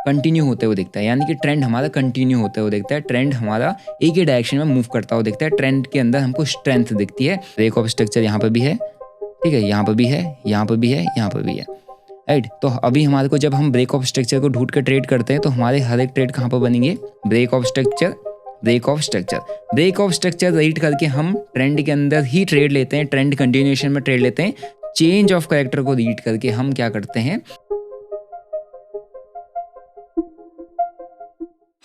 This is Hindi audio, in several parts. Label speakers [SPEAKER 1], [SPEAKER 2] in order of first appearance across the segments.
[SPEAKER 1] कंटिन्यू होते हुए दिखता है, यानी कि ट्रेंड हमारा कंटिन्यू होते हुए दिखता है, ट्रेंड हमारा एक ही डायरेक्शन में मूव करता हुआ दिखता है, ट्रेंड के अंदर हमको स्ट्रेंथ दिखती है। ब्रेक ऑफ स्ट्रक्चर यहाँ पर भी है, ठीक है, यहाँ पर भी है, यहाँ पर भी है, यहाँ पर भी है, राइट। तो अभी हमारे को जब हम ब्रेक ऑफ स्ट्रक्चर को ढूंढ कर ट्रेड करते हैं तो हमारे हर एक ट्रेड कहाँ पर बनेंगे, break of structure, break of structure, break of structure read करके हम ट्रेंड के अंदर ही ट्रेड लेते हैं, ट्रेंड कंटिन्यूएशन में ट्रेड लेते हैं। चेंज ऑफ कैरेक्टर को रीड करके हम क्या करते हैं,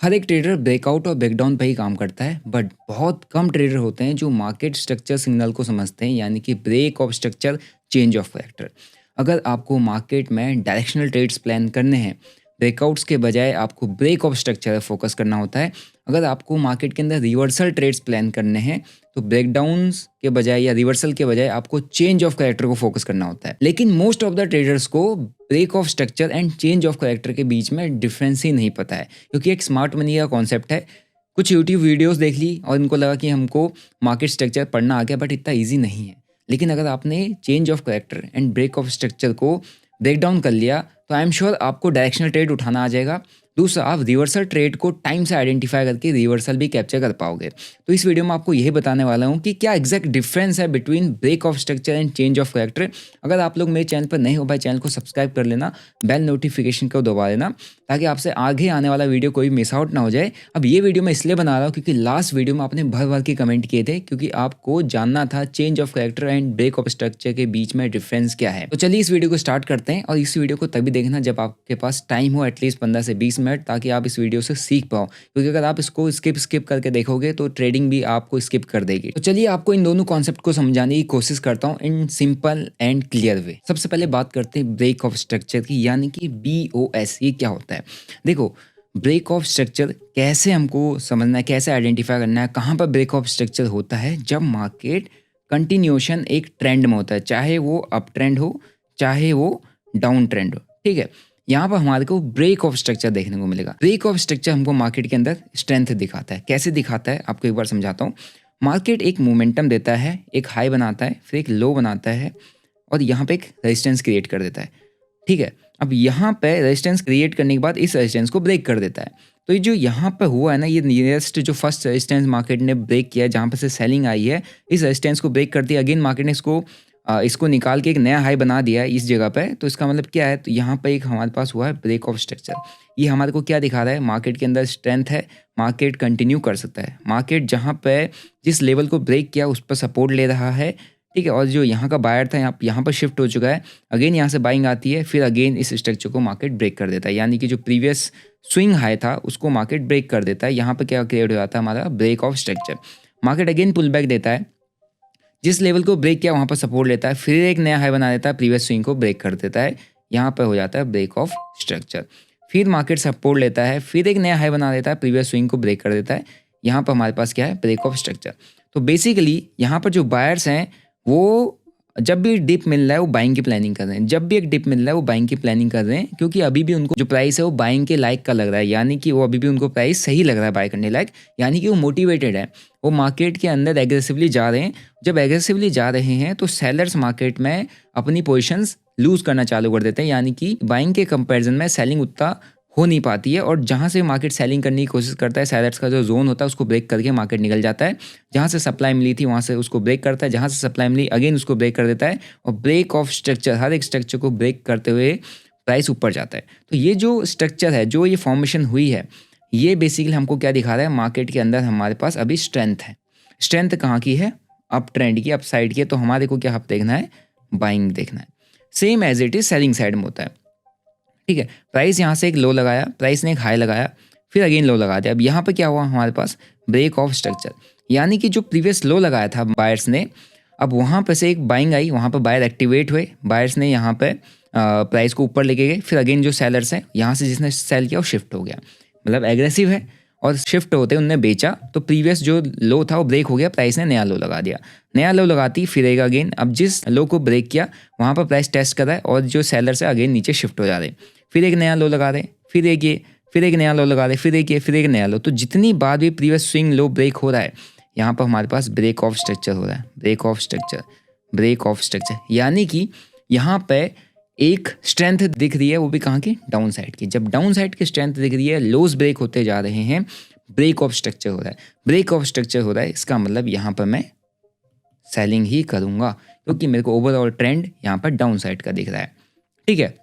[SPEAKER 1] हर एक ट्रेडर ब्रेकआउट और ब्रेकडाउन पे ही काम करता है, बट बहुत कम ट्रेडर होते हैं जो मार्केट स्ट्रक्चर सिग्नल को समझते हैं, यानी कि break of structure, change of character. अगर आपको मार्केट में डायरेक्शनल ट्रेड्स प्लान करने हैं, ब्रेकआउट्स के बजाय आपको ब्रेक ऑफ स्ट्रक्चर फोकस करना होता है। अगर आपको मार्केट के अंदर रिवर्सल ट्रेड्स प्लान करने हैं तो ब्रेकडाउन्स के बजाय या रिवर्सल के बजाय आपको चेंज ऑफ कैरेक्टर को फोकस करना होता है। लेकिन मोस्ट ऑफ द ट्रेडर्स को break of structure and change of character के बीच में डिफरेंस ही नहीं पता है, क्योंकि एक स्मार्ट मनी का कॉन्सेप्ट है। कुछ यूट्यूब वीडियोस देख ली और इनको लगा कि हमको मार्केट स्ट्रक्चर पढ़ना आ गया, बट इतना ईजी नहीं है। लेकिन अगर आपने change of character and break of structure को ब्रेक डाउन कर लिया तो आई एम श्योर आपको डायरेक्शनल ट्रेड उठाना आ जाएगा। दूसरा, आप रिवर्सल ट्रेड को टाइम से आइडेंटिफाई करके रिवर्सल भी कैप्चर कर पाओगे। तो इस वीडियो में आपको यही बताने वाला हूँ कि क्या एग्जैक्ट डिफरेंस है between break of structure and change of character. अगर आप लोग मेरे चैनल पर नए हो भाई, चैनल को सब्सक्राइब कर लेना, बेल नोटिफिकेशन को दबा देना, ताकि आपसे आगे आने वाला वीडियो कोई मिस आउट ना हो जाए। अब ये वीडियो मैं इसलिए बना रहा हूँ क्योंकि लास्ट वीडियो में आपने भर भर के कमेंट किए थे, क्योंकि आपको जानना था change of character and break of structure के बीच में डिफरेंस क्या है। तो चलिए इस वीडियो को स्टार्ट करते हैं, और इस वीडियो को तभी देखना जब आपके पास टाइम हो, एटलीस्ट 15 से 20 मिनट, ताकि आप इस वीडियो से सीख पाओ। क्योंकि अगर आप इसको स्किप करके देखोगे तो ट्रेडिंग भी आपको स्किप कर देगी। तो चलिए आपको इन दोनों कॉन्सेप्ट को समझाने की कोशिश करता हूँ in simple and clear way. सबसे पहले बात करते हैं ब्रेक ऑफ स्ट्रक्चर की, यानी कि BOS। ये क्या होता है? देखो, ब्रेक ऑफ स्ट्रक्चर कैसे हमको समझना है, कैसे आइडेंटिफाई करना है, कहाँ पर ब्रेक ऑफ स्ट्रक्चर होता है? जब मार्केट कंटिन्यूएशन एक ट्रेंड में होता है, चाहे वो अप ट्रेंड हो चाहे वो डाउन ट्रेंड हो, ठीक है। यहाँ पर हमारे को ब्रेक ऑफ स्ट्रक्चर देखने को मिलेगा। ब्रेक ऑफ स्ट्रक्चर हमको मार्केट के अंदर स्ट्रेंथ दिखाता है। कैसे दिखाता है आपको एक बार समझाता हूँ। मार्केट एक मोमेंटम देता है, एक हाई बनाता है, फिर एक लो बनाता है, और यहाँ पे एक रेजिस्टेंस क्रिएट कर देता है, ठीक है। अब यहाँ पे रेजिस्टेंस क्रिएट करने के बाद इस रेजिस्टेंस को ब्रेक कर देता है। तो ये जो यहाँ पे हुआ है ना, ये नियरेस्ट जो फर्स्ट रेजिस्टेंस मार्केट ने ब्रेक किया है, जहाँ पे से सेलिंग आई है, इस रेजिस्टेंस को ब्रेक कर दिया। अगेन मार्केट ने इसको निकाल के एक नया हाई बना दिया है इस जगह पे। तो इसका मतलब क्या है? तो यहाँ पे एक हमारे पास हुआ है ब्रेक ऑफ स्ट्रक्चर। ये हमारे को क्या दिखा रहा है? मार्केट के अंदर स्ट्रेंथ है, मार्केट कंटिन्यू कर सकता है। मार्केट जहाँ पे जिस लेवल को ब्रेक किया उस पर सपोर्ट ले रहा है, ठीक है। और जो यहाँ का बायर था यहाँ पर शिफ्ट हो चुका है। अगेन यहाँ से बाइंग आती है, फिर अगेन इस स्ट्रक्चर को मार्केट ब्रेक कर देता है, यानी कि जो प्रीवियस स्विंग हाई था उसको मार्केट ब्रेक कर देता है। यहाँ पर क्या क्रिएट हो जाता है? हमारा break of structure. Market again pull back देता है, जिस लेवल को ब्रेक किया वहाँ पर सपोर्ट लेता है, फिर एक नया हाई बना देता है, प्रीवियस स्विंग को ब्रेक कर देता है, यहाँ पर हो जाता है ब्रेक ऑफ स्ट्रक्चर। फिर मार्केट सपोर्ट लेता है, फिर एक नया हाई बना देता है, प्रीवियस स्विंग को ब्रेक कर देता है, यहाँ पर हमारे पास क्या है? Break of structure. तो बेसिकली यहाँ पर जो बायर्स हैं वो जब भी डिप मिल रहा है वो बाइंग की प्लानिंग कर रहे हैं, जब भी एक डिप मिल रहा है वो बाइंग की प्लानिंग कर रहे हैं, क्योंकि अभी भी उनको जो प्राइस है वो बाइंग के लायक का लग रहा है, यानी कि वो अभी भी उनको प्राइस सही लग रहा है बाय करने लायक, यानी कि वो मोटिवेटेड है, वो मार्केट के अंदर एग्रेसिवली जा रहे हैं। जब एग्रेसिवली जा रहे हैं तो सेलर्स मार्केट में अपनी पोजिशंस लूज करना चालू कर देते हैं, यानी कि बाइंग के कंपेरिजन में सेलिंग उतना हो नहीं पाती है। और जहाँ से मार्केट सेलिंग करने की कोशिश करता है, सेलर्स का जो जोन होता है उसको ब्रेक करके मार्केट निकल जाता है। जहाँ से सप्लाई मिली थी वहाँ से उसको ब्रेक करता है, जहाँ से सप्लाई मिली अगेन उसको ब्रेक कर देता है, और ब्रेक ऑफ स्ट्रक्चर, हर एक स्ट्रक्चर को ब्रेक करते हुए प्राइस ऊपर जाता है। तो ये जो स्ट्रक्चर है, जो ये फॉर्मेशन हुई है, ये बेसिकली हमको क्या दिखा रहा है? मार्केट के अंदर हमारे पास अभी स्ट्रेंथ है। स्ट्रेंथ कहाँ की है? अप ट्रेंड की, अप साइड की। तो हमारे को क्या देखना है? बाइंग देखना है। Same as it is selling side में होता है, ठीक है। प्राइस यहाँ से एक लो लगाया, प्राइस ने एक हाई लगाया, फिर अगेन लो लगा दिया। अब यहाँ पे क्या हुआ? हमारे पास ब्रेक ऑफ स्ट्रक्चर, यानी कि जो प्रीवियस लो लगाया था बायर्स ने, अब वहाँ पे से एक बाइंग आई, वहाँ पे बायर एक्टिवेट हुए, बायर्स ने यहाँ पे प्राइस को ऊपर लेके गए, फिर अगेन जो सेलर्स हैं यहाँ से जिसने सेल किया वो शिफ्ट हो गया, मतलब एग्रेसिव है, और शिफ्ट होते उनने बेचा, तो प्रीवियस जो लो था वो ब्रेक हो गया, प्राइस ने नया लो लगा दिया। नया लो लगाती फिरेगा अगेन। अब जिस लो को ब्रेक किया वहाँ पर प्राइस टेस्ट कर रहा है, और जो सेलर्स है अगेन नीचे शिफ्ट हो जा रहे, फिर एक नया लो लगा रहे, फिर एक ये, फिर एक नया लो लगा रहे, फिर एक ये, फिर एक नया लो। तो जितनी बार भी प्रीवियस स्विंग लो ब्रेक हो रहा है, यहाँ पर हमारे पास ब्रेक ऑफ स्ट्रक्चर हो रहा है। Break of structure, break of structure, यानी कि यहाँ पे एक स्ट्रेंथ दिख रही है, वो भी कहाँ की, डाउन साइड की। जब डाउन साइड की स्ट्रेंथ दिख रही है, लोज ब्रेक होते जा रहे हैं, ब्रेक ऑफ स्ट्रक्चर हो रहा है, ब्रेक ऑफ स्ट्रक्चर हो रहा है, इसका मतलब यहाँ पर मैं सेलिंग ही करूँगा, क्योंकि मेरे को ओवरऑल ट्रेंड यहाँ पर डाउन साइड का दिख रहा है। ठीक है,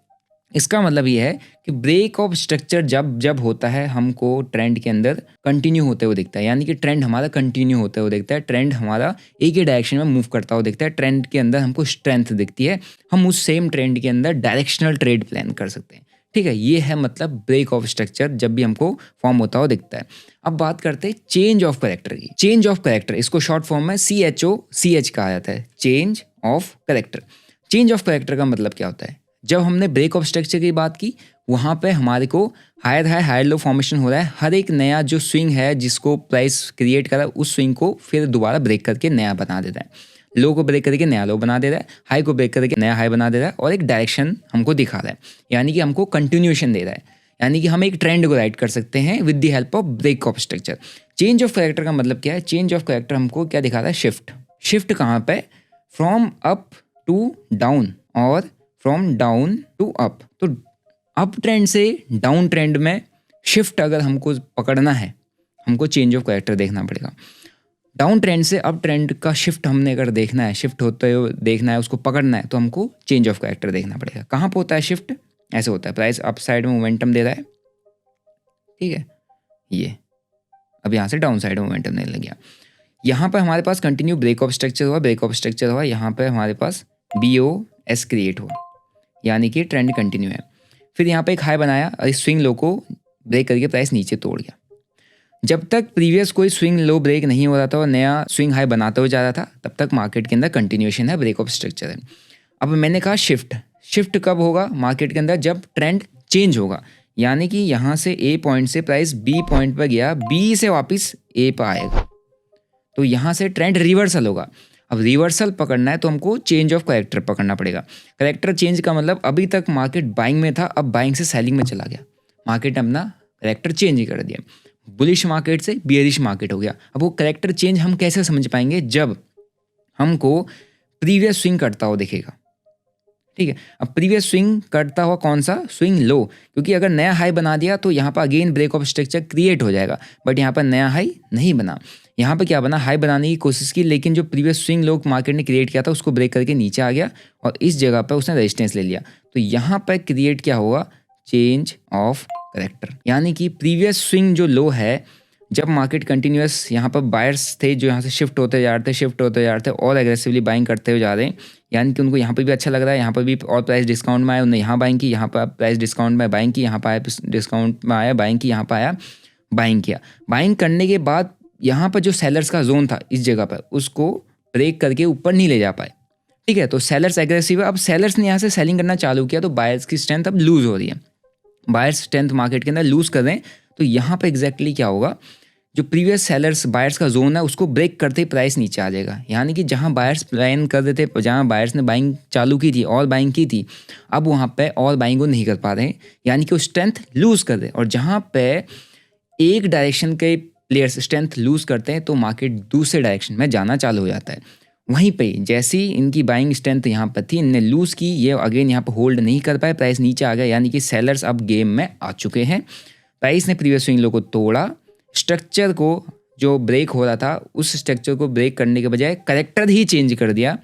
[SPEAKER 1] इसका मतलब ये है कि ब्रेक ऑफ स्ट्रक्चर जब जब होता है हमको ट्रेंड के अंदर कंटिन्यू होते हुए दिखता है, यानी कि ट्रेंड हमारा कंटिन्यू होते हुए दिखता है, ट्रेंड हमारा एक ही डायरेक्शन में मूव करता हुआ दिखता है, ट्रेंड के अंदर हमको स्ट्रेंथ दिखती है, हम उस सेम ट्रेंड के अंदर डायरेक्शनल ट्रेड प्लान कर सकते हैं। ठीक है, ये है मतलब ब्रेक ऑफ स्ट्रक्चर जब भी हमको फॉर्म होता हुआ दिखता है। अब बात करते हैं चेंज ऑफ करेक्टर की। चेंज ऑफ करेक्टर, इसको शॉर्ट फॉर्म में CHOCH कहा जाता है, change of character. Change of character का मतलब क्या होता है? जब हमने ब्रेक ऑफ स्ट्रक्चर की बात की, वहाँ पे हमारे को higher high higher low formation हो रहा है, हर एक नया जो स्विंग है जिसको प्राइस क्रिएट करा, उस स्विंग को फिर दोबारा ब्रेक करके नया बना देता है, लो को ब्रेक करके नया लो बना दे रहा है, हाई को ब्रेक करके नया हाई बना दे रहा है, और एक डायरेक्शन हमको दिखा रहा है, यानी कि हमको कंटिन्यूएशन दे रहा है, यानी कि हम एक ट्रेंड को राइट कर सकते हैं with the help of break of structure. Change of character का मतलब क्या है? चेंज ऑफ करेक्टर हमको क्या दिखा रहा है? शिफ्ट। शिफ्ट कहाँ पे? फ्रॉम अप टू डाउन और फ्रॉम डाउन टू अप। तो अप ट्रेंड से डाउन ट्रेंड में शिफ्ट अगर हमको पकड़ना है, हमको चेंज ऑफ करेक्टर देखना पड़ेगा। डाउन ट्रेंड से अप ट्रेंड का शिफ्ट हमने अगर देखना है, शिफ्ट होते हुए देखना है, उसको पकड़ना है, तो हमको चेंज ऑफ करेक्टर देखना पड़ेगा। कहाँ पे होता है शिफ्ट? ऐसे होता है, प्राइस अप साइड में मोमेंटम दे रहा है, ठीक है, ये अब यहाँ से डाउन साइड में मोमेंटम देने लग गया। यहाँ पर हमारे पास कंटिन्यू ब्रेक ऑफ स्ट्रक्चर हुआ, ब्रेक ऑफ स्ट्रक्चर हुआ, यहाँ पर हमारे पास BOS क्रिएट हुआ, यानी कि ट्रेंड कंटिन्यू है। फिर यहाँ पे एक हाई बनाया और इस स्विंग लो को ब्रेक करके प्राइस नीचे तोड़ गया। जब तक प्रीवियस कोई स्विंग लो ब्रेक नहीं हो रहा था और नया स्विंग हाई बनाते हुए जा रहा था, तब तक मार्केट के अंदर कंटिन्यूएशन है, ब्रेक ऑफ स्ट्रक्चर है। अब मैंने कहा शिफ्ट। शिफ्ट कब होगा मार्केट के अंदर? जब ट्रेंड चेंज होगा, यानी कि यहाँ से A पॉइंट से प्राइस B पॉइंट पर गया, B से वापस A पर आएगा, तो यहाँ से ट्रेंड रिवर्सल होगा। अब रिवर्सल पकड़ना है तो हमको चेंज ऑफ करेक्टर पकड़ना पड़ेगा। करेक्टर चेंज का मतलब अभी तक मार्केट बाइंग में था, अब बाइंग से सेलिंग में चला गया, मार्केट ने अपना करेक्टर चेंज ही कर दिया, बुलिश मार्केट से बियरिश मार्केट हो गया। अब वो करेक्टर चेंज हम कैसे समझ पाएंगे? जब हमको प्रीवियस स्विंग करता हुआ दिखेगा। ठीक है, अब प्रीवियस स्विंग करता हुआ कौन सा? स्विंग लो, क्योंकि अगर नया हाई बना दिया तो यहाँ पर again break of structure create हो जाएगा, बट यहाँ पर नया हाई नहीं बना। यहाँ पर क्या बना? हाई बनाने की कोशिश की, लेकिन जो प्रीवियस स्विंग लो मार्केट ने क्रिएट किया था उसको ब्रेक करके नीचे आ गया और इस जगह पर उसने रेजिस्टेंस ले लिया। तो यहाँ पर क्रिएट क्या होगा? चेंज ऑफ करेक्टर, यानी कि प्रीवियस स्विंग जो लो है, जब मार्केट कंटिन्यूअस यहाँ पर बायर्स थे जो यहाँ से शिफ्ट होते जा रहे थे और एग्रेसिवली बाइंग करते हुए जा रहे हैं, यानी कि उनको यहाँ पर भी अच्छा लग रहा है, यहाँ पर भी और प्राइस डिस्काउंट में आया, उन्होंने यहाँ बाइंग की, यहाँ पर प्राइस डिस्काउंट में बाइंग की, यहाँ पर आया डिस्काउंट में आया बाइंग की, यहाँ पर आया बाइंग किया। बाइंग करने के बाद यहाँ पर जो सेलर्स का जोन था इस जगह पर, उसको ब्रेक करके ऊपर नहीं ले जा पाए। ठीक है, तो सेलर्स एग्रेसिव है। अब सेलर्स ने यहाँ से सेलिंग करना चालू किया, तो बायर्स की स्ट्रेंथ अब लूज हो रही है, बायर्स स्ट्रेंथ मार्केट के अंदर लूज कर रहे हैं। तो यहाँ पर एग्जैक्टली क्या होगा? जो प्रीवियस सेलर्स बायर्स का जोन है उसको ब्रेक करते ही प्राइस नीचे आ जाएगा, यानी कि जहाँ बायर्स प्लान कर रहे थे, जहाँ बायर्स ने बाइंग चालू की थी और बाइंग की थी, अब वहाँ पे और बाइंग को नहीं कर पा रहे हैं, यानी कि वो स्ट्रेंथ लूज कर रहे हैं। और जहाँ पे एक डायरेक्शन के प्लेयर्स स्ट्रेंथ लूज करते हैं तो मार्केट दूसरे डायरेक्शन में जाना चालू हो जाता है। वहीं पे जैसी इनकी बाइंग स्ट्रेंथ यहाँ पर थी, इनने लूज की, ये अगेन यहाँ पर होल्ड नहीं कर पाए, प्राइस नीचे आ गया, यानी कि सेलर्स अब गेम में आ चुके हैं। प्राइस ने प्रीवियस स्विंग लो को तोड़ा, स्ट्रक्चर को जो ब्रेक हो रहा था उस स्ट्रक्चर को ब्रेक करने के बजाय करेक्टर ही चेंज कर दिया,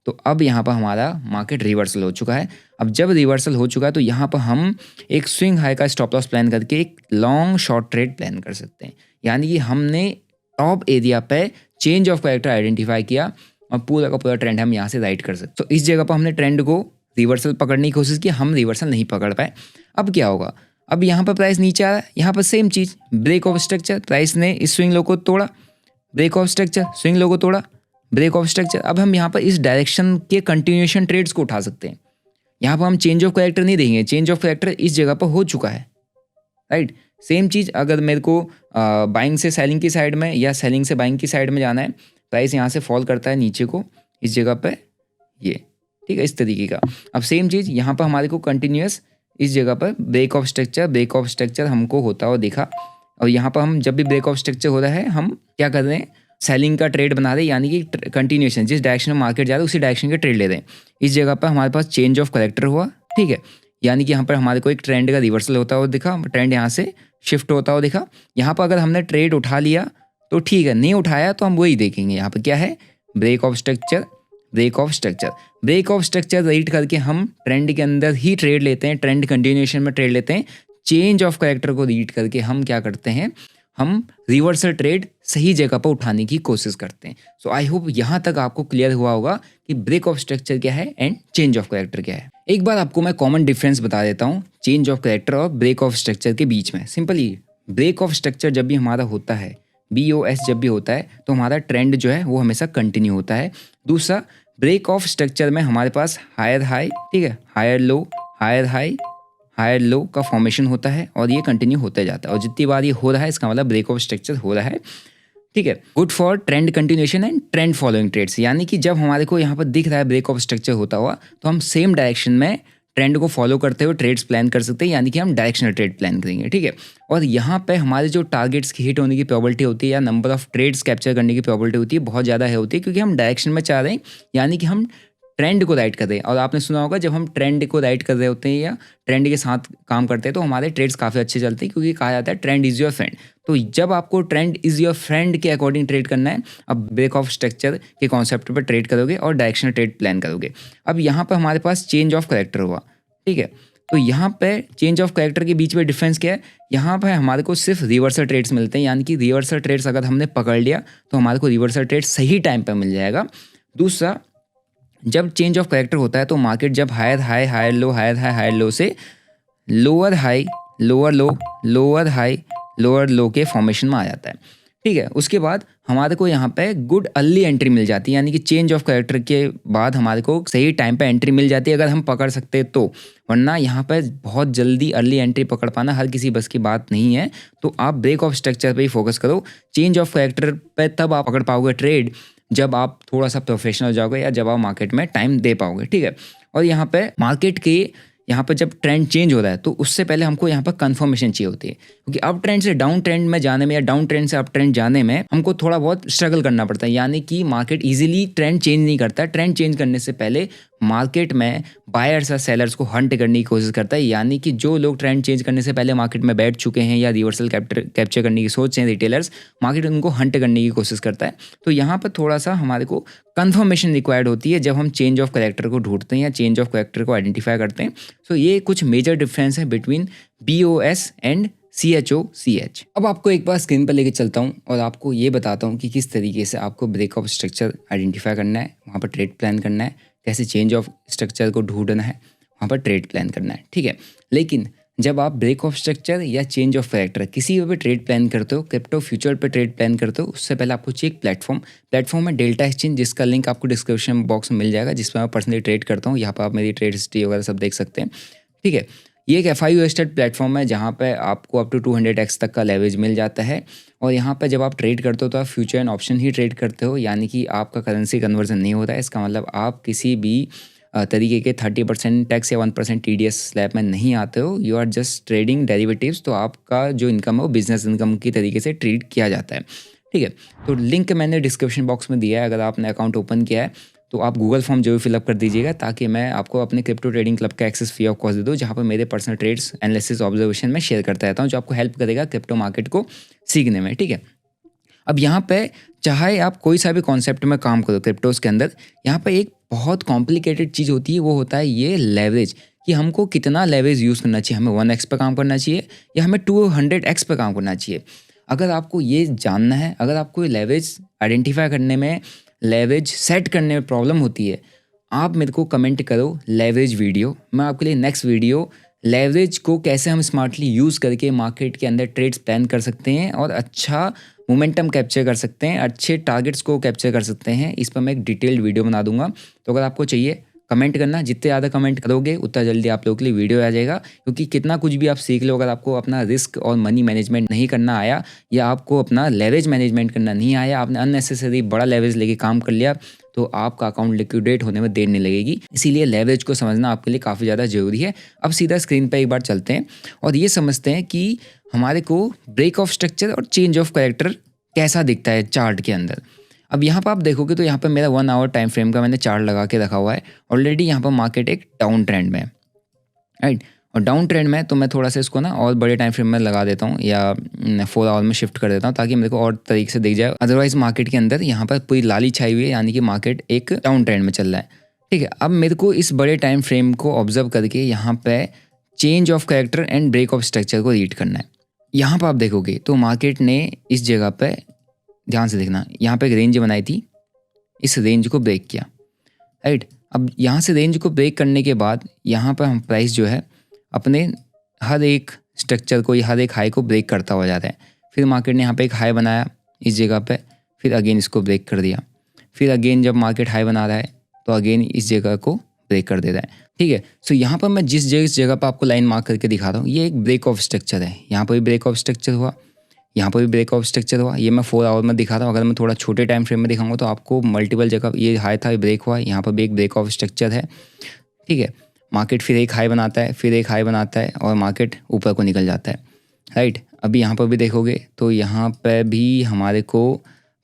[SPEAKER 1] तो अब यहाँ पर हमारा मार्केट रिवर्सल हो चुका है। अब जब रिवर्सल हो चुका है तो यहाँ पर हम एक स्विंग हाई का स्टॉप लॉस प्लान करके एक लॉन्ग शॉर्ट ट्रेड प्लान कर सकते हैं, यानी कि हमने टॉप एरिया पे चेंज ऑफ करेक्टर आइडेंटिफाई किया और पूरा का पूरा ट्रेंड हम यहाँ से राइट कर सकते। तो इस जगह पर हमने ट्रेंड को रिवर्सल पकड़ने की कोशिश की, हम रिवर्सल नहीं पकड़ पाए। अब क्या होगा? अब यहाँ पर प्राइस नीचे आ रहा है, यहाँ पर सेम चीज़, ब्रेक ऑफ स्ट्रक्चर, प्राइस ने इस स्विंग लो को तोड़ा, break of structure, swing low को तोड़ा, ब्रेक ऑफ स्ट्रक्चर। अब हम यहाँ पर इस डायरेक्शन के कंटिन्यूएशन ट्रेड्स को उठा सकते हैं। यहाँ पर हम चेंज ऑफ करेक्टर नहीं देंगे, चेंज ऑफ करेक्टर इस जगह पर हो चुका है, राइट। सेम चीज़ अगर मेरे को बाइंग से सेलिंग की साइड में या सेलिंग से बाइंग की साइड में जाना है, प्राइस यहाँ से फॉल करता है नीचे को इस जगह पे, ये ठीक है, इस तरीके का। अब सेम चीज़ यहाँ पर हमारे को कंटिन्यूअस इस जगह पर ब्रेक ऑफ स्ट्रक्चर हमको होता हुआ दिखा, और यहाँ पर हम जब भी ब्रेक ऑफ स्ट्रक्चर हो रहा है हम क्या कर रहे हैं? सेलिंग का ट्रेड बना रहे हैं, यानी कि कंटिन्यूएशन, जिस डायरेक्शन में मार्केट जा रहा है उसी डायरेक्शन के ट्रेड ले रहे हैं। इस जगह पर हमारे पास चेंज ऑफ करेक्टर हुआ, ठीक है, यानी कि यहाँ पर हमारे को एक ट्रेंड का रिवर्सल होता हुआ दिखा, ट्रेंड यहाँ से शिफ्ट होता हुआ दिखा। यहाँ पर अगर हमने ट्रेड उठा लिया तो ठीक है, नहीं उठाया तो हम वही देखेंगे। यहाँ पर क्या है, break of structure, break of structure, break of structure read करके हम ट्रेंड के अंदर ही ट्रेड लेते हैं, ट्रेंड कंटिन्यूएशन में ट्रेड लेते हैं। चेंज ऑफ कैरेक्टर को रीड करके हम क्या करते हैं, हम रिवर्सल ट्रेड सही जगह पर उठाने की कोशिश करते हैं। सो आई होप यहाँ तक आपको क्लियर हुआ होगा कि ब्रेक ऑफ स्ट्रक्चर क्या है एंड चेंज ऑफ कैरेक्टर क्या है। एक बार आपको मैं कॉमन डिफरेंस बता देता हूँ चेंज ऑफ कैरेक्टर और ब्रेक ऑफ स्ट्रक्चर के बीच में। सिंपली ब्रेक ऑफ स्ट्रक्चर जब भी हमारा होता है, BOS जब भी होता है, तो हमारा ट्रेंड जो है वो हमेशा कंटिन्यू होता है। दूसरा, ब्रेक ऑफ स्ट्रक्चर में हमारे पास हायर हाई, ठीक है, higher low, higher high, higher low का फॉर्मेशन होता है और ये कंटिन्यू होते जाता है। और जितनी बार ये हो रहा है इसका मतलब ब्रेक ऑफ स्ट्रक्चर हो रहा है, ठीक है। Good for trend continuation and trend following trades, यानी कि जब हमारे को यहाँ पर दिख रहा है ब्रेक ऑफ स्ट्रक्चर होता हुआ तो हम सेम डायरेक्शन में ट्रेंड को फॉलो करते हुए ट्रेड्स प्लान कर सकते हैं, यानी कि हम डायरेक्शनल ट्रेड प्लान करेंगे, ठीक है। और यहाँ पे हमारे जो टारगेट्स की हिट होने की प्रोबेबिलिटी होती है या नंबर ऑफ ट्रेड्स कैप्चर करने की प्रोबेबिलिटी होती है बहुत ज़्यादा होती है, क्योंकि हम डायरेक्शन में चाह रहे हैं, यानी कि हम ट्रेंड को राइट कर रहे हैं। और आपने सुना होगा जब हम ट्रेंड को राइट कर रहे होते हैं या ट्रेंड के साथ काम करते हैं तो हमारे ट्रेड्स काफ़ी अच्छे चलते हैं, क्योंकि कहा जाता है ट्रेंड इज़ योर फ्रेंड। तो जब आपको ट्रेंड इज़ योर फ्रेंड के अकॉर्डिंग ट्रेड करना है, अब ब्रेक ऑफ स्ट्रक्चर के कॉन्सेप्ट पर ट्रेड करोगे और डायरेक्शनल ट्रेड प्लान करोगे। अब यहाँ पर हमारे पास चेंज ऑफ कैरेक्टर हुआ, ठीक है। तो यहाँ पे चेंज ऑफ कैरेक्टर के बीच में डिफरेंस क्या है, यहाँ पे हमारे को सिर्फ रिवर्सल ट्रेड्स मिलते हैं, यानी कि रिवर्सल ट्रेड्स अगर हमने पकड़ लिया तो हमारे को रिवर्सल ट्रेड सही टाइम पर मिल जाएगा। दूसरा, जब चेंज ऑफ कैरेक्टर होता है तो मार्केट जब higher high, higher low, higher high, higher low से lower high, lower low, lower high, lower low के फॉर्मेशन में आ जाता है, ठीक है। उसके बाद हमारे को यहाँ पे गुड अर्ली एंट्री मिल जाती है, यानी कि चेंज ऑफ कैरेक्टर के बाद हमारे को सही टाइम पे एंट्री मिल जाती है अगर हम पकड़ सकते हैं तो, वरना यहाँ पे बहुत जल्दी अर्ली एंट्री पकड़ पाना हर किसी बस की बात नहीं है। तो आप ब्रेक ऑफ स्ट्रक्चर पे ही फोकस करो। चेंज ऑफ कैरेक्टर पे तब आप पकड़ पाओगे ट्रेड जब आप थोड़ा सा प्रोफेशनल जाओगे या जब आप मार्केट में टाइम दे पाओगे, ठीक है। और यहाँ पे मार्केट के यहाँ पर जब ट्रेंड चेंज हो रहा है तो उससे पहले हमको यहाँ पर कंफर्मेशन चाहिए होती है, क्योंकि अप ट्रेंड से डाउन ट्रेंड में जाने में या डाउन ट्रेंड से अप ट्रेंड जाने में हमको थोड़ा बहुत स्ट्रगल करना पड़ता है, यानी कि मार्केट इजीली ट्रेंड चेंज नहीं करता। ट्रेंड चेंज करने से पहले मार्केट में बायर्स या सेलर्स को हंट करने की कोशिश करता है, यानी कि जो लोग ट्रेंड चेंज करने से पहले मार्केट में बैठ चुके हैं या रिवर्सल कैप्चर करने की सोच हैं रिटेलर्स, मार्केट उनको हंट करने की कोशिश करता है। तो यहाँ पर थोड़ा सा हमारे को कंफर्मेशन रिक्वायर्ड होती है जब हम चेंज ऑफ कैरेक्टर को ढूंढते हैं या चेंज ऑफ कैरेक्टर को आइडेंटिफाई करते हैं। सो ये कुछ मेजर डिफरेंस है बिटवीन BOS एंड CHOCH। अब आपको एक बार स्क्रीन पर लेके चलता हूँ और आपको ये बताता हूँ कि किस तरीके से आपको ब्रेक ऑफ स्ट्रक्चर आइडेंटिफाई करना है, वहाँ पर ट्रेड प्लान करना है, कैसे चेंज ऑफ स्ट्रक्चर को ढूंढना है, वहाँ पर ट्रेड प्लान करना है, ठीक है। लेकिन जब आप ब्रेक ऑफ स्ट्रक्चर या चेंज ऑफ कैरेक्टर किसी पे ट्रेड प्लान करते हो, क्रिप्टो फ्यूचर पे ट्रेड प्लान करते हो, उससे पहले आपको चाहिए एक प्लेटफॉर्म है डेल्टा एक्सचेंज, जिसका लिंक आपको डिस्क्रिप्शन बॉक्स में मिल जाएगा, जिसमें मैं पर्सनली ट्रेड करता हूँ। यहाँ पर आप मेरी ट्रेड हिस्ट्री वगैरह सब देख सकते हैं, ठीक है। ये एक FIU रजिस्टर्ड प्लेटफॉर्म है जहाँ पे आपको अप टू 200x तक का लेवरेज मिल जाता है। और यहाँ पे जब आप ट्रेड करते हो तो आप future and option he trade करते हो, यानी कि आपका करेंसी कन्वर्जन नहीं होता है। इसका मतलब आप किसी भी तरीके के 30% टैक्स या 1% TDS स्लैब में नहीं आते हो। You are just trading derivatives, तो आपका जो इनकम है वो बिजनेस इनकम की तरीके से ट्रीट किया जाता है, ठीक है। तो लिंक मैंने डिस्क्रिप्शन बॉक्स में दिया है, अगर आपने अकाउंट ओपन किया है तो आप गूगल फॉर्म जरूर फिलअप कर दीजिएगा, ताकि मैं आपको अपने क्रिप्टो ट्रेडिंग क्लब का एक्सेस फ्री ऑफ कॉस्ट दे दूँ, जहाँ पर मेरे पर्सनल ट्रेड्स एनालिसिस ऑब्जर्वेशन में शेयर करता रहता हूँ, जो आपको हेल्प करेगा क्रिप्टो मार्केट को सीखने में, ठीक है। अब यहाँ पे चाहे आप कोई सा भी कॉन्सेप्ट में काम करो क्रिप्टोज के अंदर, यहाँ पे एक बहुत कॉम्प्लिकेटेड चीज़ होती है, वो होता है ये लेवरेज, कि हमको कितना लेवरेज यूज़ करना चाहिए। हमें 1x पे काम करना चाहिए या हमें 200x पे काम करना चाहिए। अगर आपको ये जानना है, अगर आपको लेवरेज आइडेंटिफाई करने में, लेवरेज सेट करने में प्रॉब्लम होती है, आप मेरे को कमेंट करो लेवरेज वीडियो, मैं आपके लिए नेक्स्ट वीडियो लेवरेज को कैसे हम स्मार्टली यूज़ करके मार्केट के अंदर ट्रेड्स प्लान कर सकते हैं और अच्छा मोमेंटम कैप्चर कर सकते हैं, अच्छे टारगेट्स को कैप्चर कर सकते हैं, इस पर मैं एक डिटेल्ड वीडियो बना दूंगा। तो अगर आपको चाहिए कमेंट करना, जितने ज़्यादा कमेंट करोगे उतना जल्दी आप लोगों के लिए वीडियो आ जाएगा, क्योंकि कितना कुछ भी आप सीख लो, अगर आपको अपना रिस्क और मनी मैनेजमेंट नहीं करना आया या आपको अपना लेवरेज मैनेजमेंट करना नहीं आया, आपने अननेसेसरी बड़ा लेवरेज लेके काम कर लिया, तो आपका अकाउंट लिक्विडेट होने में देर नहीं लगेगी। इसीलिए लेवरेज को समझना आपके लिए काफ़ी ज़्यादा ज़रूरी है। अब सीधा स्क्रीन पर एक बार चलते हैं और ये समझते हैं कि हमारे को ब्रेक ऑफ स्ट्रक्चर और चेंज ऑफ कैरेक्टर कैसा दिखता है चार्ट के अंदर। अब यहाँ पर आप देखोगे तो यहाँ पर मेरा 1 आवर टाइम फ्रेम का मैंने चार्ट लगा के रखा हुआ है। ऑलरेडी यहाँ पर मार्केट एक डाउन ट्रेंड में है, राइट। और डाउन ट्रेंड में तो मैं थोड़ा सा इसको ना और बड़े टाइम फ्रेम में लगा देता हूँ या 4 आवर में शिफ्ट कर देता हूँ ताकि मेरे को और तरीके से दिख जाए। अदरवाइज मार्केट के अंदर यहाँ पर पूरी लाली छाई हुई है, यानी कि मार्केट एक डाउन ट्रेंड में चल रहा है। ठीक है, अब मेरे को इस बड़े टाइम फ्रेम को ऑब्जर्व करके यहाँ पे change of character and break of structure को रीड करना है। यहाँ पर आप देखोगे तो मार्केट ने इस जगह पे, ध्यान से देखना, यहाँ पे एक रेंज बनाई थी, इस रेंज को ब्रेक किया। राइट, अब यहाँ से रेंज को ब्रेक करने के बाद यहाँ पर हम प्राइस जो है अपने हर एक स्ट्रक्चर को या हर एक हाई को ब्रेक करता हुआ जाता है। फिर मार्केट ने यहाँ पे एक हाई बनाया इस जगह पे, फिर अगेन इसको ब्रेक कर दिया। फिर अगेन जब मार्केट हाई बना रहा है तो अगेन इस जगह को ब्रेक कर दे रहा है। ठीक है, सो यहाँ पर मैं जिस जगह पर आपको लाइन मार्क करके दिखा रहा हूँ, ये एक ब्रेक ऑफ स्ट्रक्चर है। यहाँ पर भी ब्रेक ऑफ स्ट्रक्चर हुआ, यहाँ पर भी ब्रेक ऑफ स्ट्रक्चर हुआ। ये मैं 4 आवर में दिखा रहा हूँ। अगर मैं थोड़ा छोटे टाइम फ्रेम में दिखाऊंगा तो आपको मल्टीपल जगह, ये हाई था, ब्रेक हुआ, यहाँ पर भी एक ब्रेक ऑफ स्ट्रक्चर है। ठीक है, मार्केट फिर एक हाई बनाता है, फिर एक हाई बनाता है और मार्केट ऊपर को निकल जाता है। राइट, अभी यहाँ पर भी देखोगे तो यहाँ पर भी हमारे को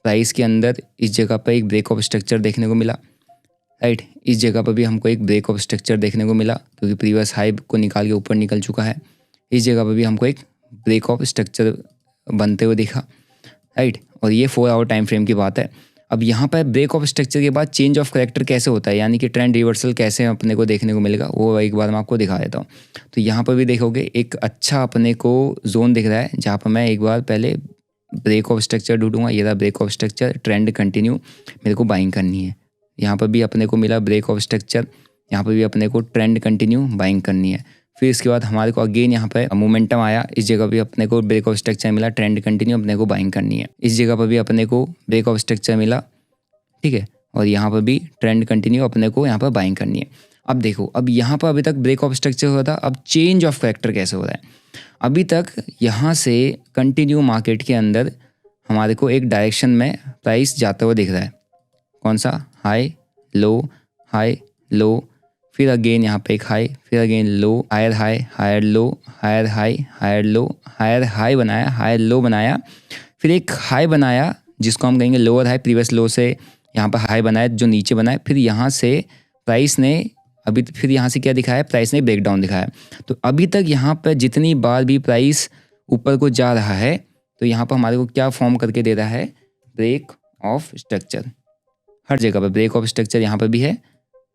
[SPEAKER 1] प्राइस के अंदर इस जगह पर एक ब्रेक ऑफ स्ट्रक्चर देखने को मिला। राइट, इस जगह पर भी हमको एक ब्रेक ऑफ स्ट्रक्चर देखने को मिला क्योंकि प्रीवियस हाई को निकाल के ऊपर निकल चुका है। इस जगह पर भी हमको एक ब्रेक ऑफ स्ट्रक्चर बनते हुए दिखा। राइट, और ये 4 आवर टाइम फ्रेम की बात है। अब यहाँ पर ब्रेक ऑफ स्ट्रक्चर के बाद चेंज ऑफ कैरेक्टर कैसे होता है, यानी कि ट्रेंड रिवर्सल कैसे अपने को देखने को मिलेगा, वो एक बार मैं आपको दिखा देता हूँ। तो यहाँ पर भी देखोगे एक अच्छा अपने को जोन दिख रहा है जहाँ पर मैं एक बार पहले ब्रेक ऑफ स्ट्रक्चर ढूंढूंगा। ये रहा break of structure, trend continue, मेरे को बाइंग करनी है। यहाँ पर भी अपने को मिला ब्रेक ऑफ स्ट्रक्चर, यहाँ पर भी अपने को ट्रेंड कंटिन्यू बाइंग करनी है। फिर इसके बाद हमारे को अगेन यहाँ पे मोमेंटम आया, इस जगह भी अपने को ब्रेक ऑफ स्ट्रक्चर मिला, ट्रेंड कंटिन्यू अपने को बाइंग करनी है। इस जगह पर भी अपने को ब्रेक ऑफ स्ट्रक्चर मिला। ठीक है, और यहाँ पर भी ट्रेंड कंटिन्यू अपने को यहाँ पर बाइंग करनी है। अब देखो, अब यहाँ पर अभी तक ब्रेक ऑफ स्ट्रक्चर हुआ था, अब चेंज ऑफ कैरेक्टर कैसे हो रहा है। अभी तक यहाँ से कंटिन्यू मार्केट के अंदर हमारे को एक डायरेक्शन में प्राइस जाता हुआ दिख रहा है। कौन सा? हाई लो, फिर अगेन यहाँ पे एक हाई, फिर again low, higher low, higher low, higher high बनाया, हायर लो बनाया, फिर एक हाई बनाया जिसको हम कहेंगे लोअर हाई, प्रीवियस लो से यहाँ पर हाई बनाया जो नीचे बनाया। फिर यहाँ से प्राइस ने अभी फिर यहाँ से क्या दिखाया, प्राइस ने ब्रेक डाउन दिखाया। तो अभी तक यहाँ पर जितनी बार भी प्राइस ऊपर को जा रहा है तो यहाँ पर हमारे को क्या फॉर्म करके दे रहा है, ब्रेक ऑफ स्ट्रक्चर। हर जगह पर ब्रेक ऑफ स्ट्रक्चर यहाँ पर भी है।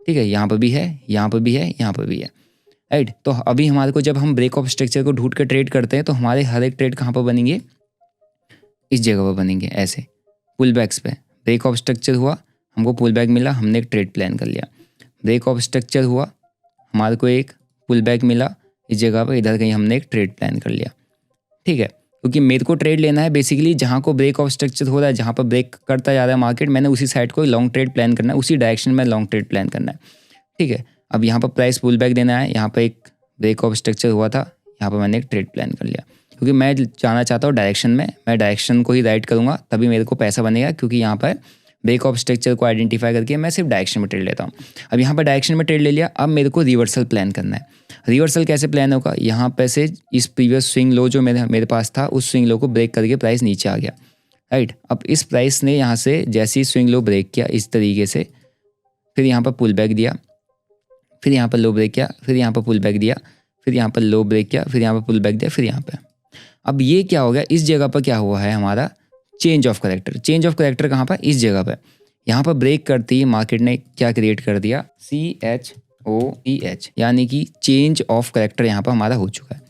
[SPEAKER 1] ठीक है, यहाँ पर भी है, यहाँ पर भी है, यहाँ पर भी है। राइट, तो अभी हमारे को जब हम ब्रेक ऑफ स्ट्रक्चर को ढूंढ कर ट्रेड करते हैं तो हमारे हर एक ट्रेड कहाँ पर बनेंगे, इस जगह पर बनेंगे। ऐसे पुल बैक्स पे ब्रेक ऑफ स्ट्रक्चर हुआ, हमको पुल बैक मिला, हमने एक ट्रेड प्लान कर लिया। ब्रेक ऑफ स्ट्रक्चर हुआ, हमारे को एक पुल बैक मिला, इस जगह पर इधर कहीं हमने एक ट्रेड प्लान कर लिया। ठीक है, क्योंकि मेरे को ट्रेड लेना है बेसिकली जहाँ को ब्रेक ऑफ स्ट्रक्चर हो रहा है, जहाँ पर ब्रेक करता जा रहा है मार्केट, मैंने उसी साइड को लॉन्ग ट्रेड प्लान करना है, उसी डायरेक्शन में लॉन्ग ट्रेड प्लान करना है। ठीक है, अब यहाँ पर प्राइस पुल बैक देना है, यहाँ पर एक ब्रेक ऑफ स्ट्रक्चर हुआ था, यहाँ पर मैंने एक ट्रेड प्लान कर लिया क्योंकि मैं जाना चाहता हूँ डायरेक्शन में, मैं डायरेक्शन को ही राइट करूँगा तभी मेरे को पैसा बनेगा, क्योंकि यहाँ पर ब्रेक ऑफ स्ट्रक्चर को आइडेंटिफाई करके मैं सिर्फ डायरेक्शन में ट्रेड लेता हूँ। अब यहाँ पर डायरेक्शन में ट्रेड ले लिया, अब मेरे को रिवर्सल प्लान करना है। रिवर्सल कैसे प्लान होगा, यहाँ पे से इस प्रीवियस स्विंग लो जो मेरे पास था उस स्विंग लो को ब्रेक करके प्राइस नीचे आ गया। राइट, अब इस प्राइस ने यहाँ से जैसे ही स्विंग लो ब्रेक किया इस तरीके से, फिर यहाँ पर पुल बैक दिया, फिर यहाँ पर लो ब्रेक किया, फिर यहाँ पर पुल बैक दिया, फिर यहाँ पर लो ब्रेक किया, फिर यहाँ पर पुल बैक दिया, फिर यहाँ पर। अब ये क्या हो गया, इस जगह पर क्या हुआ है हमारा change of character. Change of character कहाँ पर, इस जगह पर। यहाँ पर ब्रेक करती ही मार्केट ने क्या क्रिएट कर दिया, CHOEH, यानी कि चेंज ऑफ कैरेक्टर यहाँ पर हमारा हो चुका है।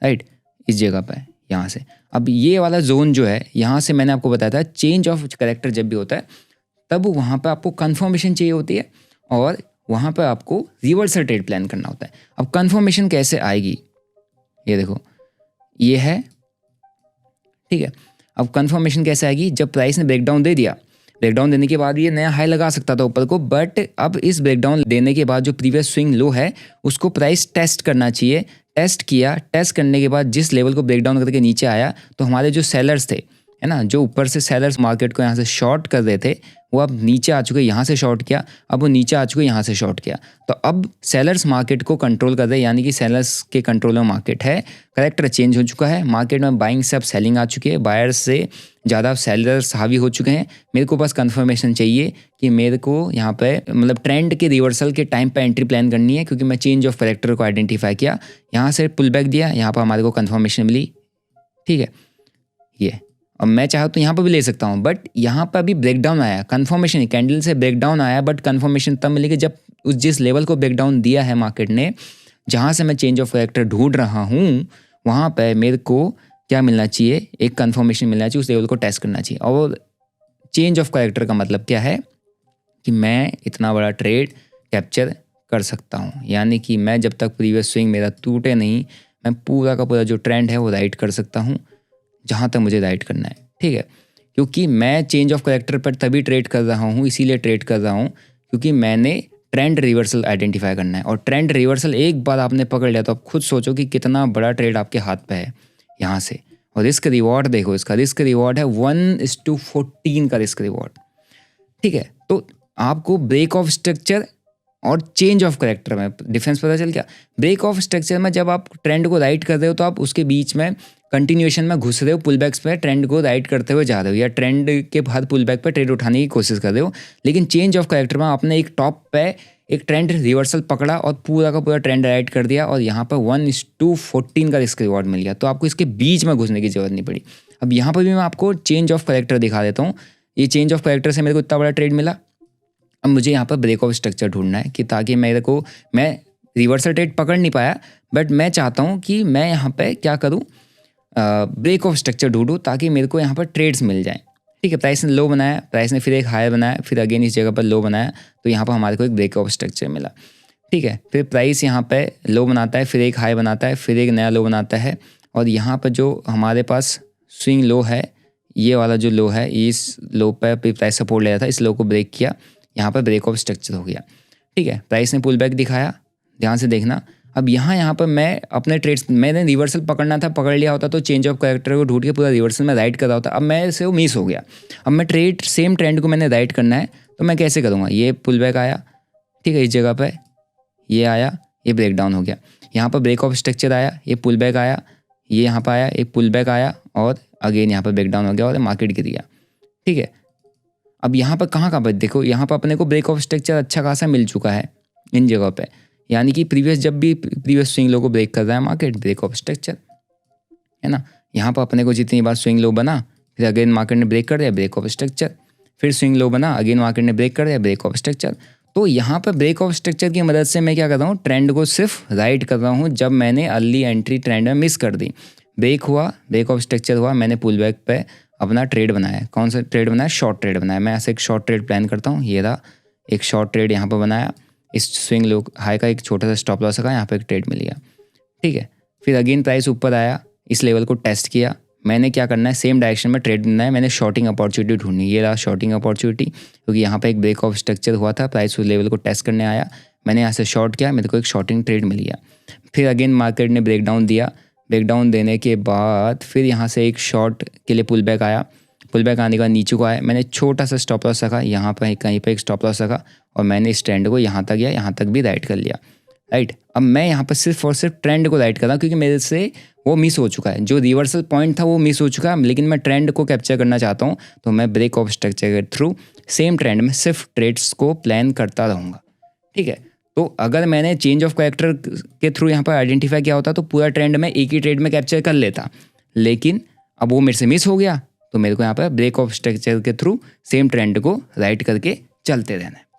[SPEAKER 1] राइट, इस जगह पर यहाँ से। अब ये वाला जोन जो है, यहाँ से मैंने आपको बताया था चेंज ऑफ कैरेक्टर जब भी होता है तब वहाँ पर आपको कन्फर्मेशन चाहिए होती है और वहाँ पर आपको रिवर्सल ट्रेड प्लान करना होता है। अब कन्फर्मेशन कैसे आएगी, ये देखो, ये है। ठीक है, अब कन्फर्मेशन कैसे आएगी, जब प्राइस ने ब्रेकडाउन दे दिया, ब्रेकडाउन देने के बाद ये नया हाई लगा सकता था ऊपर को, बट अब इस ब्रेकडाउन देने के बाद जो प्रीवियस स्विंग लो है उसको प्राइस टेस्ट करना चाहिए। टेस्ट किया, टेस्ट करने के बाद जिस लेवल को ब्रेकडाउन करके नीचे आया तो हमारे जो सेलर्स थे, है ना। जो ऊपर से सेलर्स मार्केट को यहाँ से शॉर्ट कर रहे थे वो अब नीचे आ चुके, यहाँ से शॉर्ट किया, अब वो नीचे आ चुके, यहाँ से शॉर्ट किया। तो अब सेलर्स मार्केट को कंट्रोल कर रहे हैं, यानी कि सेलर्स के कंट्रोल में मार्केट है। करेक्टर चेंज हो चुका है, मार्केट में बाइंग से अब सेलिंग आ चुकी है, बायर्स से ज़्यादा सेलर्स हावी हो चुके हैं। मेरे को बस कंफर्मेशन चाहिए कि मेरे को यहाँ पे मतलब ट्रेंड के रिवर्सल के टाइम पे एंट्री प्लान करनी है, क्योंकि मैं चेंज ऑफ करेक्टर को आइडेंटिफाई किया, यहाँ से पुल बैक दिया, यहाँ पर हमारे को कंफर्मेशन मिली। ठीक है, ये अब मैं चाहूँ तो यहाँ पर भी ले सकता हूँ, बट यहाँ पर अभी ब्रेकडाउन आया, कंफर्मेशन कैंडल से ब्रेकडाउन आया, बट कंफर्मेशन तब मिली कि जब उस जिस लेवल को ब्रेकडाउन दिया है मार्केट ने, जहाँ से मैं चेंज ऑफ करेक्टर ढूंढ रहा हूँ, वहाँ पर मेरे को क्या मिलना चाहिए, एक कंफर्मेशन मिलना चाहिए, उस लेवल को टेस्ट करना चाहिए। और चेंज ऑफ करेक्टर का मतलब क्या है कि मैं इतना बड़ा ट्रेड कैप्चर कर सकता हूँ, यानी कि मैं जब तक प्रीवियस स्विंग मेरा टूटे नहीं, मैं पूरा का पूरा जो ट्रेंड है वो राइट कर सकता हूँ जहाँ तक मुझे राइट करना है। ठीक है, क्योंकि मैं चेंज ऑफ करेक्टर पर तभी ट्रेड कर रहा हूँ, इसीलिए ट्रेड कर रहा हूँ क्योंकि मैंने ट्रेंड रिवर्सल आइडेंटिफाई करना है। और ट्रेंड रिवर्सल एक बार आपने पकड़ लिया तो आप खुद सोचो कि कितना बड़ा ट्रेड आपके हाथ पे है यहाँ से। और रिस्क रिवॉर्ड देखो, इसका रिस्क रिवॉर्ड है 1:14 का रिस्क रिवॉर्ड। ठीक है, तो आपको ब्रेक ऑफ स्ट्रक्चर और चेंज ऑफ करेक्टर में डिफरेंस पता चल गया। ब्रेक ऑफ स्ट्रक्चर में जब आप ट्रेंड को राइट कर रहे हो तो आप उसके बीच में कंटिन्यूएशन में घुस रहे हो, पुल बैक्स पे ट्रेंड को राइट करते हुए जा रहे हो, या ट्रेंड के हर पुल बैक पे ट्रेड उठाने की कोशिश कर रहे हो। लेकिन चेंज ऑफ करेक्टर में आपने एक टॉप पे एक ट्रेंड रिवर्सल पकड़ा और पूरा का पूरा ट्रेंड राइट कर दिया, और यहाँ पर 1:14 का रिस्क रिवॉर्ड मिल गया, तो आपको इसके बीच में घुसने की जरूरत नहीं पड़ी। अब यहाँ पर भी मैं आपको चेंज ऑफ करेक्टर दिखा देता हूँ। ये चेंज ऑफ करेक्टर से मेरे को इतना बड़ा ट्रेड मिला। अब मुझे यहाँ पर ब्रेक ऑफ स्ट्रक्चर ढूंढना है कि ताकि मैं रिवर्सल ट्रेड पकड़ नहीं पाया, बट मैं चाहता हूँ कि मैं यहाँ पे क्या करूँ, ब्रेक ऑफ स्ट्रक्चर ढूंढूँ ताकि मेरे को यहाँ पर ट्रेड्स मिल जाएँ। ठीक है, प्राइस ने लो बनाया, प्राइस ने फिर एक हायर बनाया, फिर अगेन इस जगह पर लो बनाया, तो यहाँ पर हमारे को एक ब्रेक ऑफ स्ट्रक्चर मिला। ठीक है, फिर प्राइस यहाँ पे लो बनाता है, फिर एक हाई बनाता है, फिर एक नया लो बनाता है, और यहाँ पर जो हमारे पास स्विंग लो है, ये वाला जो लो है, इस लो पर प्राइस सपोर्ट ले रहा था, इस लो को ब्रेक किया, यहाँ पर ब्रेक ऑफ स्ट्रक्चर हो गया। ठीक है, प्राइस ने पुल बैक दिखाया, ध्यान से देखना। अब यहाँ पर मैं अपने ट्रेड्स, मैंने रिवर्सल पकड़ना था, पकड़ लिया होता तो चेंज ऑफ करेक्टर को ढूंढ के पूरा रिवर्सल में राइट कर रहा होता। अब मैं से वो मिस हो गया। अब मैं सेम ट्रेंड को मैंने राइट करना है, तो मैं कैसे करूँगा, ये पुल बैक आया, ठीक है, इस जगह पर ये आया, ये ब्रेक डाउन हो गया, यहाँ पर ब्रेक ऑफ स्ट्रक्चर आया, ये पुल बैक आया, ये यहाँ पर आया, एक पुल बैक आया, और अगेन यहाँ पर ब्रेक डाउन हो गया और मार्केट गिर गया। ठीक है, अब यहाँ पर कहाँ देखो, यहाँ पर अपने को ब्रेक ऑफ स्ट्रक्चर अच्छा खासा मिल चुका है इन जगह पे, यानी कि जब भी प्रीवियस स्विंग लो को ब्रेक कर रहा है मार्केट, ब्रेक ऑफ स्ट्रक्चर है ना। यहाँ पर अपने को जितनी बार स्विंग लो बना, फिर अगेन मार्केट ने ब्रेक कर दिया, ब्रेक ऑफ स्ट्रक्चर, फिर स्विंग लो बना, अगेन मार्केट ने ब्रेक कर दिया, ब्रेक ऑफ स्ट्रक्चर। तो यहाँ पर ब्रेक ऑफ स्ट्रक्चर की मदद से मैं क्या कर रहा हूँ, ट्रेंड को सिर्फ राइट कर रहा हूँ। जब मैंने अर्ली एंट्री ट्रेंड में मिस कर दी, ब्रेक हुआ, ब्रेक ऑफ स्ट्रक्चर हुआ, मैंने पुल बैक पे अपना ट्रेड बनाया। कौन सा ट्रेड बनाया, शॉर्ट ट्रेड बनाया। मैं ऐसे एक शॉर्ट ट्रेड प्लान करता हूँ, ये रहा एक शॉर्ट ट्रेड यहाँ पर बनाया, इस स्विंग लो हाई का एक छोटा सा स्टॉप लॉस का, यहाँ पे एक ट्रेड मिल गया। ठीक है, फिर अगेन प्राइस ऊपर आया, इस लेवल को टेस्ट किया, मैंने क्या करना है, सेम डायरेक्शन में ट्रेड करना है, मैंने शॉर्टिंग अपॉर्चुनिटी ढूंढनी, ये रहा शॉर्टिंग अपॉर्चुनिटी, क्योंकि यहाँ पे एक ब्रेक ऑफ स्ट्रक्चर हुआ था, प्राइस उस लेवल को टेस्ट करने आया, मैंने यहाँ से शॉर्ट किया, मेरे को एक शॉर्टिंग ट्रेड मिल गया। फिर अगेन मार्केट ने ब्रेक डाउन दिया, ब्रेक डाउन देने के बाद फिर यहाँ से एक शॉर्ट के लिए पुल बैक आया, पुल बैक आने के बाद नीचे को आया, मैंने छोटा सा स्टॉप लॉस रखा, यहाँ पर कहीं पर एक स्टॉप लॉस रखा, और मैंने इस ट्रेंड को यहाँ तक या यहाँ तक भी राइट कर लिया। राइट, अब मैं यहाँ पर सिर्फ और सिर्फ ट्रेंड को राइट कर रहा हूँ, क्योंकि मेरे से वो मिस हो चुका है, जो रिवर्सल पॉइंट था वो मिस हो चुका है, लेकिन मैं ट्रेंड को कैप्चर करना चाहता हूँ, तो मैं ब्रेक ऑफ स्ट्रक्चर के थ्रू सेम ट्रेंड में सिर्फ ट्रेड्स को प्लान करता रहूँगा। ठीक है, तो अगर मैंने चेंज ऑफ कैरेक्टर के थ्रू यहाँ पर आइडेंटिफाई किया होता तो पूरा ट्रेंड में एक ही ट्रेड में कैप्चर कर लेता, लेकिन अब वो मेरे से मिस हो गया, तो मेरे को यहाँ पर ब्रेक ऑफ स्ट्रक्चर के थ्रू सेम ट्रेंड को राइट करके चलते रहना है।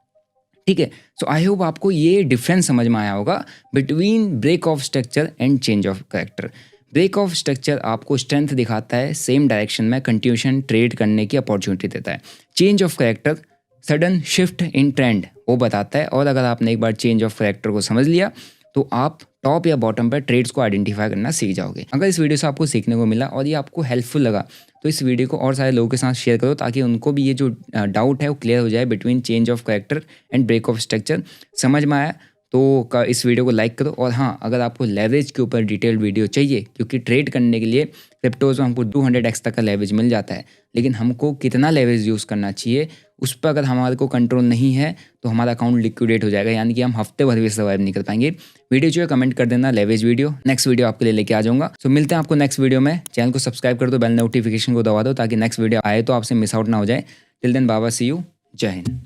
[SPEAKER 1] ठीक है, सो आई होप आपको ये डिफरेंस समझ में आया होगा between break of structure and change of character. Break of structure आपको स्ट्रेंथ दिखाता है, सेम डायरेक्शन में कंटिन्यूशन ट्रेड करने की अपॉर्चुनिटी देता है। Change of character sudden shift in trend वो बताता है, और अगर आपने एक बार चेंज ऑफ कैरेक्टर को समझ लिया तो आप टॉप या बॉटम पर ट्रेड्स को आइडेंटिफाई करना सीख जाओगे। अगर इस वीडियो से आपको सीखने को मिला और ये आपको हेल्पफुल लगा तो इस वीडियो को और सारे लोगों के साथ शेयर करो, ताकि उनको भी ये जो डाउट है वो क्लियर हो जाए between change of character and break of structure. समझ में आया तो इस वीडियो को लाइक करो। और हाँ, अगर आपको लेवरेज के ऊपर डिटेल्ड वीडियो चाहिए, क्योंकि ट्रेड करने के लिए क्रिप्टोज में हमको 200x तक का लेवरेज मिल जाता है, लेकिन हमको कितना लेवरेज यूज़ करना चाहिए उस पर अगर हमारे को कंट्रोल नहीं है तो हमारा अकाउंट लिक्विडेट हो जाएगा, यानी कि हम हफ्ते भर भी सर्वाइव नहीं कर पाएंगे। वीडियो जो है कमेंट कर देना लेवरेज वीडियो, नेक्स्ट वीडियो आपके लिए लेके आ जाऊंगा। सो मिलते हैं आपको नेक्स्ट वीडियो में। चैनल को सब्सक्राइब कर दो, बेल नोटिफिकेशन को दबा दो ताकि नेक्स्ट वीडियो आए तो आपसे मिस आउट ना हो जाए। टिल देन बाबा, सी यू, जय हिंद।